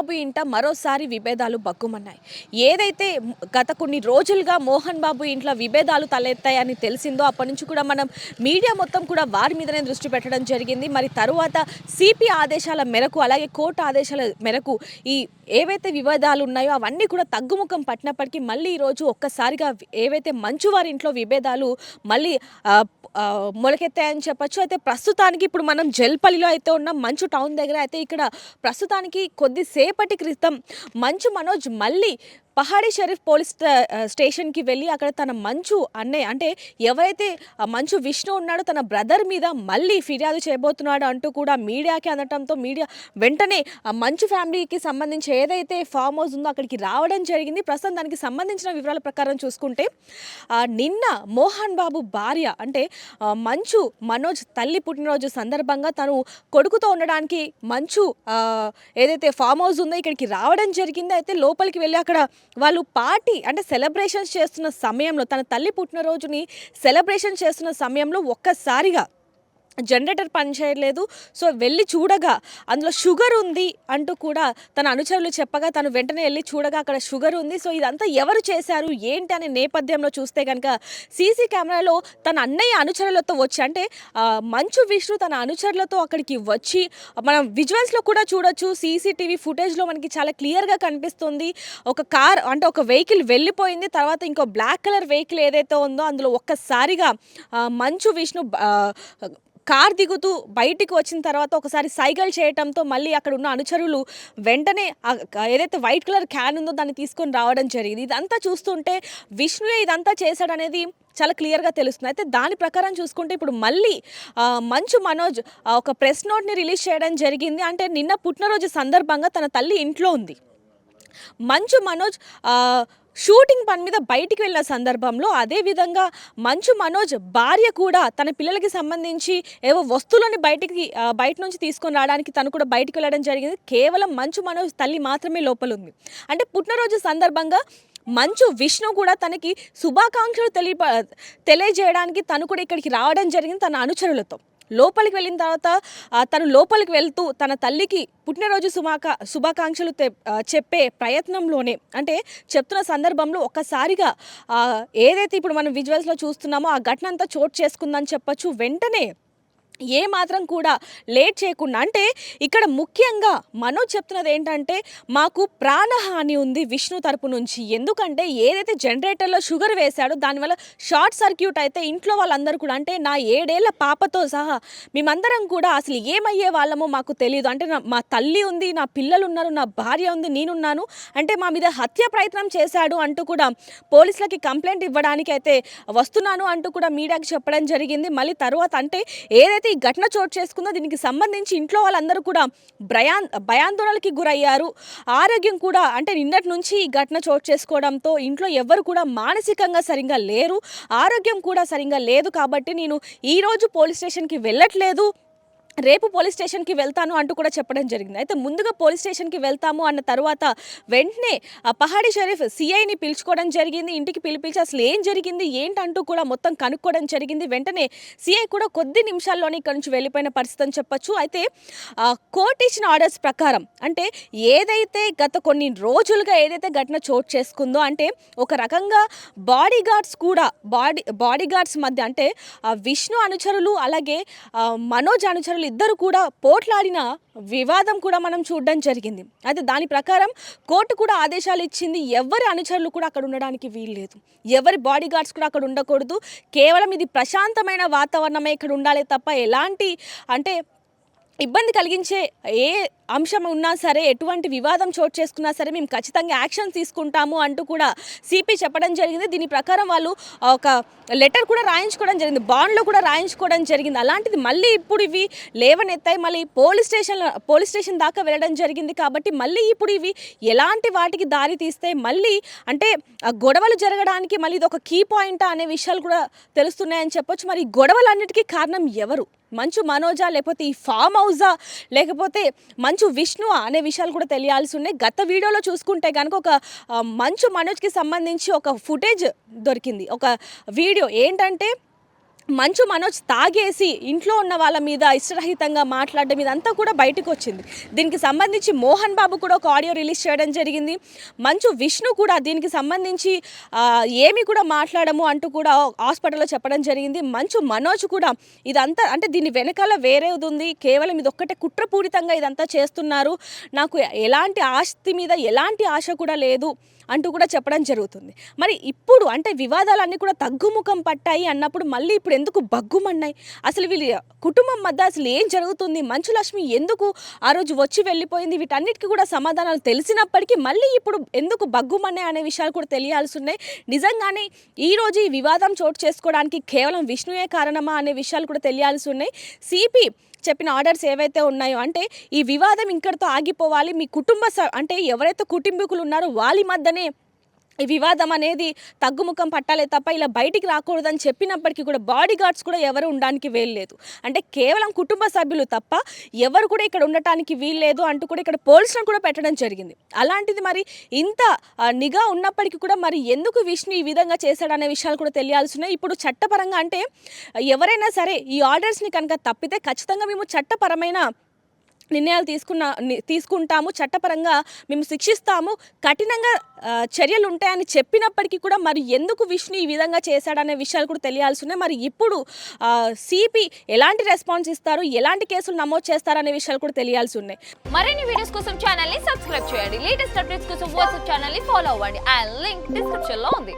బాబు ఇంట మరోసారి విభేదాలు బగ్గుమన్నాయి. ఏదైతే గత కొన్ని రోజులుగా మోహన్ బాబు ఇంట్లో విభేదాలు తలెత్తాయని తెలిసిందో అప్పటి నుంచి కూడా మనం మీడియా మొత్తం కూడా వారి మీదనే దృష్టి పెట్టడం జరిగింది. మరి తరువాత సిపి ఆదేశాల మేరకు అలాగే కోర్టు ఆదేశాల మేరకు ఈ ఏవైతే వివాదాలు ఉన్నాయో అవన్నీ కూడా తగ్గుముఖం పట్టినప్పటికీ మళ్ళీ ఈరోజు ఒక్కసారిగా ఏవైతే మంచు వారి ఇంట్లో విభేదాలు మళ్ళీ మొలకెత్తాయని చెప్పొచ్చు. అయితే ప్రస్తుతానికి ఇప్పుడు మనం జల్పల్లిలో అయితే ఉన్నాం, మంచు టౌన్ దగ్గర. అయితే ఇక్కడ ప్రస్తుతానికి కొద్దిసేపటి క్రితం మంచు మనోజ్ మళ్ళీ పహాడీ షరీఫ్ పోలీస్ స్టేషన్కి వెళ్ళి అక్కడ తన మంచు అన్నయ్య అంటే ఎవరైతే మంచు విష్ణు ఉన్నాడో తన బ్రదర్ మీద మళ్ళీ ఫిర్యాదు చేయబోతున్నాడు అంటూ కూడా మీడియాకి అనటంతో మీడియా వెంటనే మంచు ఫ్యామిలీకి సంబంధించి ఏదైతే ఫామ్ హౌస్ ఉందో అక్కడికి రావడం జరిగింది. ప్రస్తుతం దానికి సంబంధించిన వివరాల ప్రకారం చూసుకుంటే నిన్న మోహన్ బాబు భార్య అంటే మంచు మనోజ్ తల్లి పుట్టినరోజు సందర్భంగా తను కొడుకుతో ఉండడానికి మంచు ఏదైతే ఫామ్ హౌస్ ఉందో ఇక్కడికి రావడం జరిగింది. అయితే లోపలికి వెళ్ళి అక్కడ వాళ్ళు పార్టీ అంటే సెలబ్రేషన్స్ చేస్తున్న సమయంలో తన తల్లి పుట్టినరోజుని సెలబ్రేషన్ చేస్తున్న సమయంలో ఒక్కసారిగా జనరేటర్ పనిచేయలేదు. సో వెళ్ళి చూడగా అందులో షుగర్ ఉంది అంటూ కూడా తన అనుచరులు చెప్పగా తను వెంటనే వెళ్ళి చూడగా అక్కడ షుగర్ ఉంది. సో ఇదంతా ఎవరు చేశారు ఏంటి అనే నేపథ్యంలో చూస్తే కనుక సీసీ కెమెరాలో తన అన్నయ్య అనుచరులతో వచ్చి అంటే మంచు విష్ణు తన అనుచరులతో అక్కడికి వచ్చి మనం విజువల్స్లో కూడా చూడొచ్చు. సీసీటీవీ ఫుటేజ్లో మనకి చాలా క్లియర్గా కనిపిస్తుంది. ఒక కార్ అంటే ఒక వెహికల్ వెళ్ళిపోయింది. తర్వాత ఇంకో బ్లాక్ కలర్ వెహికల్ ఏదైతే ఉందో అందులో ఒక్కసారిగా మంచు విష్ణు కార్ దిగుతూ బయటికి వచ్చిన తర్వాత ఒకసారి సైకిల్ చేయటంతో మళ్ళీ అక్కడ ఉన్న అనుచరులు వెంటనే ఏదైతే వైట్ కలర్ క్యాన్ ఉందో దాన్ని తీసుకొని రావడం జరిగింది. ఇదంతా చూస్తుంటే విష్ణువే ఇదంతా చేశాడనేది చాలా క్లియర్గా తెలుస్తుంది. అయితే దాని ప్రకారం చూసుకుంటే ఇప్పుడు మళ్ళీ మంచు మనోజ్ ఒక ప్రెస్ నోట్ని రిలీజ్ చేయడం జరిగింది. అంటే నిన్న పుట్టినరోజు సందర్భంగా తన తల్లి ఇంట్లో ఉంది. మంచు మనోజ్ షూటింగ్ పని మీద బయటికి వెళ్ళిన సందర్భంలో అదేవిధంగా మంచు మనోజ్ భార్య కూడా తన పిల్లలకి సంబంధించి ఏవో వస్తువులని బయట నుంచి తీసుకొని రావడానికి తను కూడా బయటికి వెళ్ళడం జరిగింది. కేవలం మంచు మనోజ్ తల్లి మాత్రమే లోపల ఉంది. అంటే పుట్టినరోజు సందర్భంగా మంచు విష్ణు కూడా తనకి శుభాకాంక్షలు తెలియజేయడానికి తను కూడా ఇక్కడికి రావడం జరిగింది తన అనుచరులతో. లోపలికి వెళ్ళిన తర్వాత తను లోపలికి వెళ్తూ తన తల్లికి పుట్టినరోజు శుభాకాంక్షలు చెప్పే ప్రయత్నంలోనే అంటే చెప్తున్న సందర్భంలో ఒక్కసారిగా ఏదైతే ఇప్పుడు మనం విజువల్స్లో చూస్తున్నామో ఆ ఘటన అంతా చోటు చేసుకుందని చెప్పొచ్చు. వెంటనే ఏ మాత్రం కూడా లేట్ చేయకుండా అంటే ఇక్కడ ముఖ్యంగా మనోజ్ చెప్తున్నది ఏంటంటే మాకు ప్రాణహాని ఉంది విష్ణు తరపు నుంచి. ఎందుకంటే ఏదైతే జనరేటర్లో షుగర్ వేశాడో దానివల్ల షార్ట్ సర్క్యూట్ అయితే ఇంట్లో వాళ్ళందరూ కూడా అంటే నా 7 ఏళ్ల పాపతో సహా మేమందరం కూడా అసలు ఏమయ్యే వాళ్ళమో మాకు తెలియదు. అంటే మా తల్లి ఉంది, నా పిల్లలు ఉన్నారు, నా భార్య ఉంది, నేనున్నాను. అంటే మా మీద హత్య ప్రయత్నం చేశాడు అంటూ కూడా పోలీసులకి కంప్లైంట్ ఇవ్వడానికి అయితే వస్తున్నాను అంటూ కూడా మీడియాకి చెప్పడం జరిగింది. మళ్ళీ తర్వాత అంటే ఏదైతే ఈ ఘటన చోటు చేసుకుందో దీనికి సంబంధించి ఇంట్లో వాళ్ళందరూ కూడా భయాందోళనకి గురయ్యారు. ఆరోగ్యం కూడా అంటే నిన్నటి నుంచి ఈ ఘటన చోటు చేసుకోవడంతో ఇంట్లో ఎవ్వరు కూడా మానసికంగా సరిగ్గా లేరు, ఆరోగ్యం కూడా సరిగ్గా లేదు. కాబట్టి నేను ఈరోజు పోలీస్ స్టేషన్కి వెళ్ళట్లేదు, రేపు పోలీస్ స్టేషన్కి వెళ్తాను అంటూ కూడా చెప్పడం జరిగింది. అయితే ముందుగా పోలీస్ స్టేషన్కి వెళ్తాము అన్న తర్వాత వెంటనే పహాడీ షరీఫ్ సిఐని పిలుచుకోవడం జరిగింది. ఇంటికి పిలిపించి అసలు ఏం జరిగింది ఏంటంటూ కూడా మొత్తం కనుక్కోవడం జరిగింది. వెంటనే సిఐ కూడా కొద్ది నిమిషాల్లోనే ఇక్కడ నుంచి వెళ్ళిపోయిన పరిస్థితి అని చెప్పొచ్చు. అయితే కోర్టు ఇచ్చిన ఆర్డర్స్ ప్రకారం అంటే ఏదైతే గత కొన్ని రోజులుగా ఏదైతే ఘటన చోటు చేసుకుందో అంటే ఒక రకంగా బాడీ గార్డ్స్ మధ్య అంటే విష్ణు అనుచరులు అలాగే మనోజ్ అనుచరులు ఇద్దరు కూడా పోట్లాడిన వివాదం కూడా మనం చూడడం జరిగింది. అయితే దాని ప్రకారం కోర్టు కూడా ఆదేశాలు ఇచ్చింది. ఎవరి అనుచరులు కూడా అక్కడ ఉండడానికి వీల్లేదు, ఎవరి బాడీ గార్డ్స్ కూడా అక్కడ ఉండకూడదు. కేవలం ఇది ప్రశాంతమైన వాతావరణమే ఇక్కడ ఉండాలి తప్ప ఎలాంటి అంటే ఇబ్బంది కలిగించే ఏ అంశం ఉన్నా సరే, ఎటువంటి వివాదం చోటు చేసుకున్నా సరే మేము ఖచ్చితంగా యాక్షన్ తీసుకుంటాము అంటూ కూడా సిపి చెప్పడం జరిగింది. దీని ప్రకారం వాళ్ళు ఒక లెటర్ కూడా రాయించుకోవడం జరిగింది, బాండ్లో కూడా రాయించుకోవడం జరిగింది. అలాంటిది మళ్ళీ ఇప్పుడు ఇవి లేవనెత్తాయి, మళ్ళీ పోలీస్ స్టేషన్ దాకా వెళ్ళడం జరిగింది. కాబట్టి మళ్ళీ ఇప్పుడు ఇవి ఎలాంటి వాటికి దారి తీస్తే మళ్ళీ అంటే గొడవలు జరగడానికి మళ్ళీ ఇది ఒక కీ పాయింట్ అనే విషయాలు కూడా తెలుస్తున్నాయని చెప్పొచ్చు. మరి గొడవలన్నిటికీ కారణం ఎవరు? మంచు మనోజా, లేకపోతే ఈ ఫామ్ హౌజా, లేకపోతే మంచు విష్ణు అనే విషయాలు కూడా తెలియాల్సి ఉన్నాయి. గత వీడియోలో చూసుకుంటే కనుక ఒక మంచు మనోజ్కి సంబంధించి ఒక ఫుటేజ్ దొరికింది, ఒక వీడియో ఏంటంటే మంచు మనోజ్ తాగేసి ఇంట్లో ఉన్న వాళ్ళ మీద ఇష్టరహితంగా మాట్లాడడం ఇదంతా కూడా బయటకు వచ్చింది. దీనికి సంబంధించి మోహన్ బాబు కూడా ఒక ఆడియో రిలీజ్ చేయడం జరిగింది. మంచు విష్ణు కూడా దీనికి సంబంధించి ఏమి కూడా మాట్లాడము అంటూ కూడా హాస్పిటల్లో చెప్పడం జరిగింది. మంచు మనోజ్ కూడా ఇదంతా అంటే దీని వెనకాల వేరేది ఉంది, కేవలం ఇది ఒక్కటే కుట్రపూరితంగా ఇదంతా చేస్తున్నారు, నాకు ఎలాంటి ఆస్తి మీద ఎలాంటి ఆశ కూడా లేదు అంటూ కూడా చెప్పడం జరుగుతుంది. మరి ఇప్పుడు అంటే వివాదాలన్నీ కూడా తగ్గుముఖం పట్టాయి అన్నప్పుడు మళ్ళీ ఇప్పుడు ఎందుకు బగ్గుమన్నాయి? అసలు వీళ్ళ కుటుంబం మధ్య అసలు ఏం జరుగుతుంది? మంచు లక్ష్మి ఎందుకు ఆ రోజు వచ్చి వెళ్ళిపోయింది? వీటన్నిటికీ కూడా సమాధానాలు తెలిసినప్పటికీ మళ్ళీ ఇప్పుడు ఎందుకు బగ్గుమన్నాయి అనే విషయాలు కూడా తెలియాల్సి ఉన్నాయి. నిజంగానే ఈరోజు ఈ వివాదం చోటు చేసుకోవడానికి కేవలం విష్ణుయే కారణమా అనే విషయాలు కూడా తెలియాల్సి ఉన్నాయి. సిపి చెప్పిన ఆర్డర్స్ ఏవైతే ఉన్నాయో అంటే ఈ వివాదం ఇక్కడితో ఆగిపోవాలి, మీ కుటుంబ అంటే ఎవరైతే కుటుంబీకులు ఉన్నారో వాళ్ళ మధ్యనే ఈ వివాదం అనేది తగ్గుముఖం పట్టాలే తప్ప ఇలా బయటికి రాకూడదని చెప్పినప్పటికీ కూడా బాడీ గార్డ్స్ కూడా ఎవరు ఉండడానికి వీల్లేదు, అంటే కేవలం కుటుంబ సభ్యులు తప్ప ఎవరు కూడా ఇక్కడ ఉండటానికి వీల్లేదు అంటూ కూడా ఇక్కడ పోలీసులను కూడా పెట్టడం జరిగింది. అలాంటిది మరి ఇంత నిఘా ఉన్నప్పటికీ కూడా మరి ఎందుకు విష్ణు ఈ విధంగా చేశాడనే విషయాలు కూడా తెలియాల్సి ఉన్నాయి. ఇప్పుడు చట్టపరంగా అంటే ఎవరైనా సరే ఈ ఆర్డర్స్ని కనుక తప్పితే ఖచ్చితంగా మేము చట్టపరమైన నిర్ణయాలు తీసుకుంటాము, చట్టపరంగా మేము శిక్షిస్తాము, కఠినంగా చర్యలు ఉంటాయని చెప్పినప్పటికీ కూడా మరి ఎందుకు విష్ణు ఈ విధంగా చేశాడనే విషయాలు కూడా తెలియాల్సి ఉన్నాయి. మరి ఇప్పుడు సిపి ఎలాంటి రెస్పాన్స్ ఇస్తారు, ఎలాంటి కేసులు నమోదు చేస్తారనే విషయాలు కూడా తెలియాల్సి ఉన్నాయి. మరిన్ని వీడియోస్ కోసం ఛానల్ ని సబ్స్క్రైబ్ చేయండి, లేటెస్ట్ అప్డేట్స్ కోసం వాట్సాప్ ఛానల్ ని ఫాలో అవ్వండి, ఆ లింక్ డిస్క్రిప్షన్ లో ఉంది.